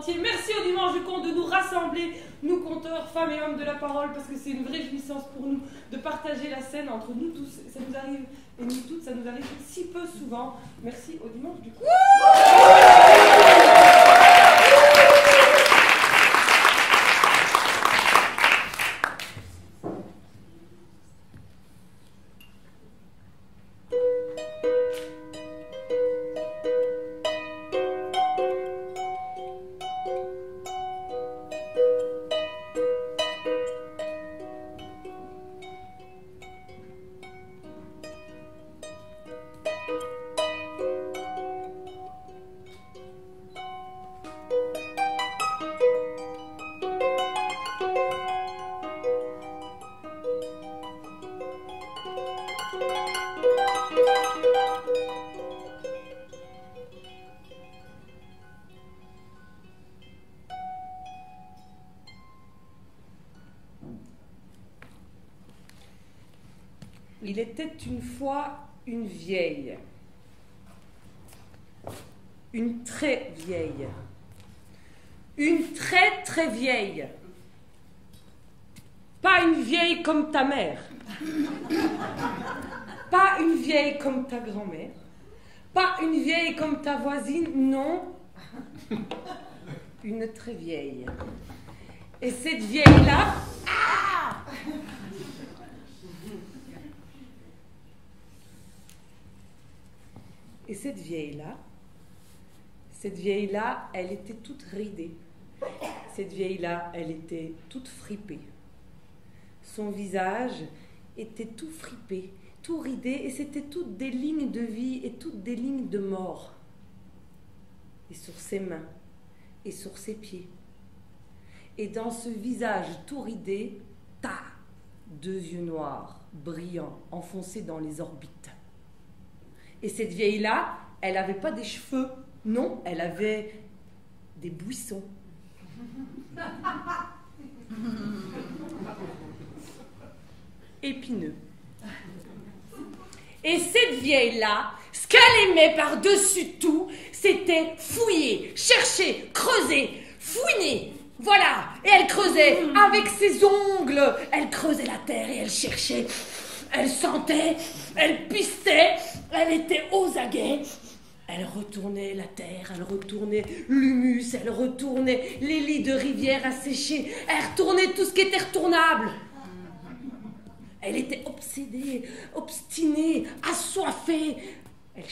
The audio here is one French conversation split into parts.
entier. Merci au Dimanche du Conte de nous rassembler, nous conteurs, femmes et hommes de la parole, parce que c'est une vraie jouissance pour nous de partager la scène entre nous tous. Ça nous arrive, et nous toutes, ça nous arrive si peu souvent. Merci au Dimanche du Conte. Il était une fois une vieille, une très vieille, une très très vieille, pas une vieille comme ta mère, pas une vieille comme ta grand-mère, pas une vieille comme ta voisine, non, une très vieille. Et cette vieille-là, Et cette vieille-là, elle était toute ridée. Cette vieille-là, elle était toute fripée. Son visage était tout fripé, tout ridé, et c'était toutes des lignes de vie et toutes des lignes de mort. Et sur ses mains, et sur ses pieds. Et dans ce visage tout ridé, deux yeux noirs, brillants, enfoncés dans les orbites. Et cette vieille-là, elle n'avait pas des cheveux, non, elle avait des buissons. Épineux. Et cette vieille-là, ce qu'elle aimait par-dessus tout, c'était fouiller, chercher, creuser, fouiner. Voilà, et elle creusait avec ses ongles, elle creusait la terre et elle cherchait. Elle sentait, elle pistait, elle était aux aguets. Elle retournait la terre, elle retournait l'humus, elle retournait les lits de rivière asséchés, elle retournait tout ce qui était retournable. Elle était obsédée, obstinée, assoiffée. Elle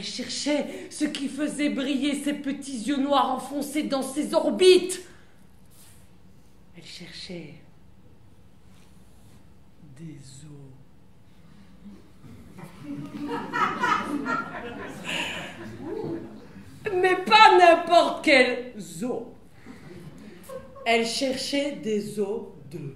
cherchait ce qui faisait briller ses petits yeux noirs enfoncés dans ses orbites. Elle cherchait des os. Mais pas n'importe quel os. Elle cherchait des os de...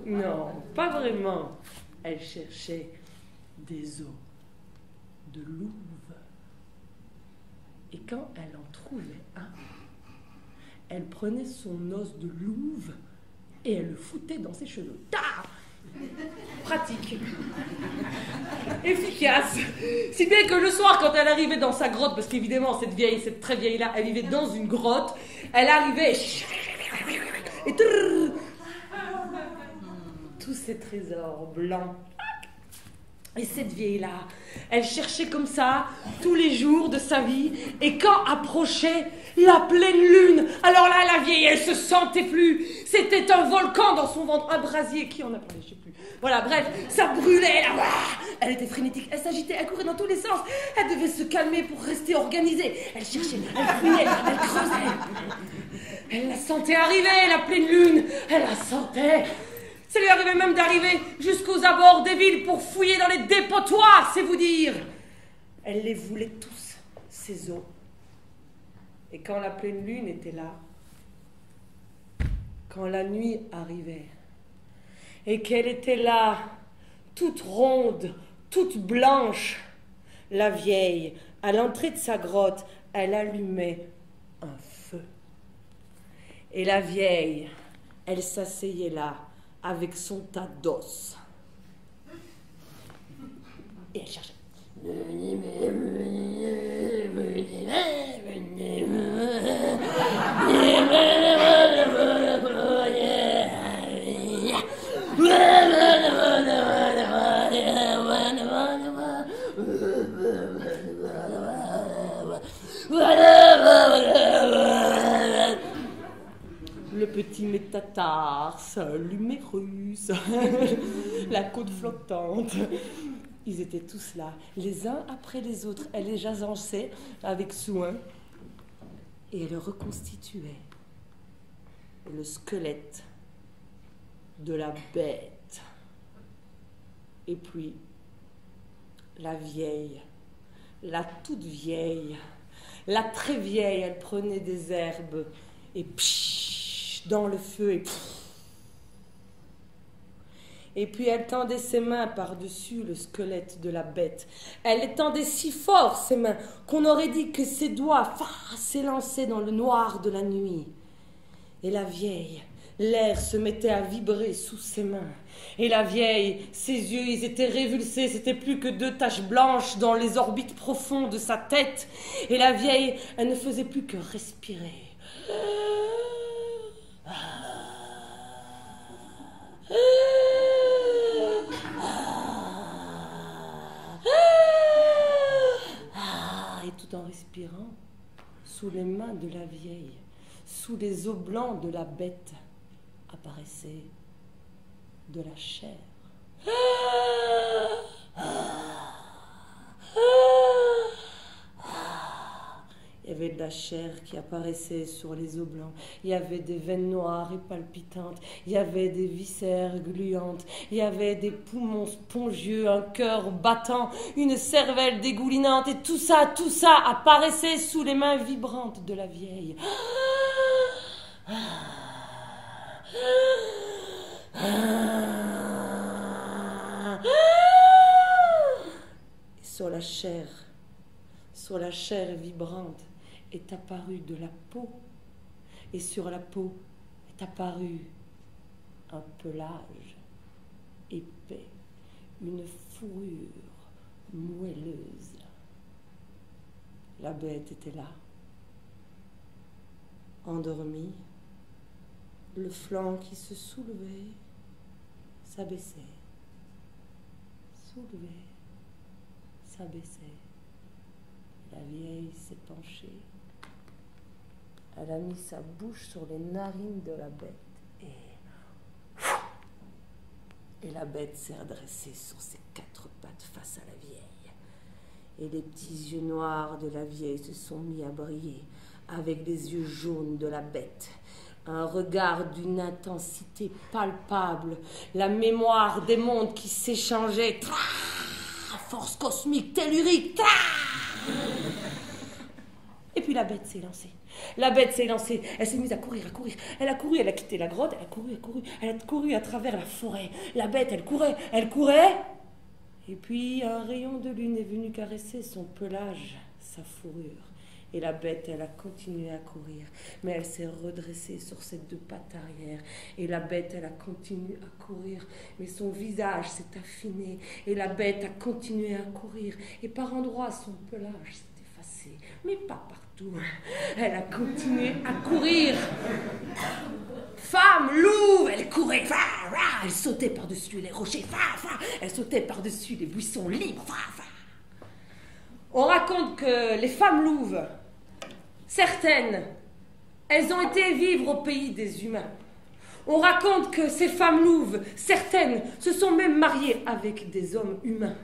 Non, pas vraiment. Elle cherchait des os de louve. Et quand elle en trouvait un, elle prenait son os de louve et elle le foutait dans ses cheveux. Pratique. Efficace. Si bien que le soir, quand elle arrivait dans sa grotte, parce qu'évidemment, cette très vieille-là, elle vivait dans une grotte, elle arrivait et tous ces trésors blancs. Et cette vieille-là, elle cherchait comme ça tous les jours de sa vie. Et quand approchait la pleine lune, alors là, la vieille, elle se sentait plus. C'était un volcan dans son ventre, un brasier. Qui en a parlé, je sais plus. Voilà, bref, ça brûlait. Là, elle était frénétique, elle s'agitait, elle courait dans tous les sens. Elle devait se calmer pour rester organisée. Elle cherchait, elle fouillait, elle creusait. Elle la sentait arriver, la pleine lune. Elle la sentait. Ça lui arrivait même d'arriver jusqu'aux abords des villes pour fouiller dans les dépotoirs, c'est vous dire. Elle les voulait tous, ces os. Et quand la pleine lune était là, quand la nuit arrivait, et qu'elle était là, toute ronde, toute blanche, la vieille, à l'entrée de sa grotte, elle allumait un feu. Et la vieille, elle s'asseyait là, avec son tas d'os. Et elle cherchait. Le petit métatarse, l'humérus, la côte flottante. Ils étaient tous là, les uns après les autres. Elle les agençait avec soin et elle reconstituait le squelette de la bête. Et puis, la vieille, la toute vieille, la très vieille, elle prenait des herbes et psh, dans le feu et puis elle tendait ses mains par-dessus le squelette de la bête. Elle les tendait si fort, ses mains, qu'on aurait dit que ses doigts s'élançaient dans le noir de la nuit. Et la vieille, l'air se mettait à vibrer sous ses mains. Et la vieille, ses yeux, ils étaient révulsés, c'était plus que 2 taches blanches dans les orbites profondes de sa tête. Et la vieille, elle ne faisait plus que respirer. Et tout en respirant, sous les mains de la vieille, sous les os blancs de la bête, apparaissait de la chair. Il y avait de la chair qui apparaissait sur les os blancs. Il y avait des veines noires et palpitantes. Il y avait des viscères gluantes. Il y avait des poumons spongieux, un cœur battant, une cervelle dégoulinante. Et tout ça apparaissait sous les mains vibrantes de la vieille. Et sur la chair vibrante, est apparue de la peau, et sur la peau est apparu un pelage épais, une fourrure moelleuse. La bête était là, endormie, le flanc qui se soulevait, s'abaissait, soulevait, s'abaissait. La vieille s'est penchée. Elle a mis sa bouche sur les narines de la bête et la bête s'est redressée sur ses 4 pattes face à la vieille. Et les petits yeux noirs de la vieille se sont mis à briller avec les yeux jaunes de la bête. Un regard d'une intensité palpable, la mémoire des mondes qui s'échangeaient. Force cosmique tellurique. Et puis la bête s'est lancée. Elle s'est mise à courir. Elle a couru, elle a quitté la grotte, elle a couru à travers la forêt. La bête, elle courait. Et puis un rayon de lune est venu caresser son pelage, sa fourrure. Et la bête, elle a continué à courir, mais elle s'est redressée sur ses 2 pattes arrière. Et la bête, elle a continué à courir, mais son visage s'est affiné. Et la bête a continué à courir. Et par endroits, son pelage s'est effacé, mais pas partout. Elle a continué à courir. Femme louve, elle courait, elle sautait par-dessus les rochers, elle sautait par-dessus les buissons libres. On raconte que les femmes louves, certaines, elles ont été vivre au pays des humains. On raconte que ces femmes louves, certaines, se sont même mariées avec des hommes humains.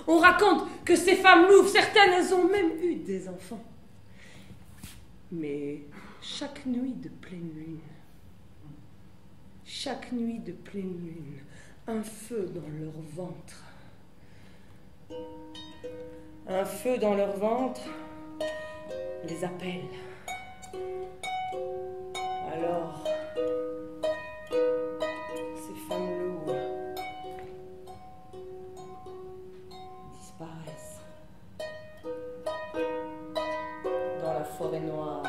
On raconte que ces femmes louves, certaines, elles ont même eu des enfants. Mais chaque nuit de pleine lune, un feu dans leur ventre. Un feu dans leur ventre les appelle. Alors, ces femmes louves disparaissent dans la forêt noire.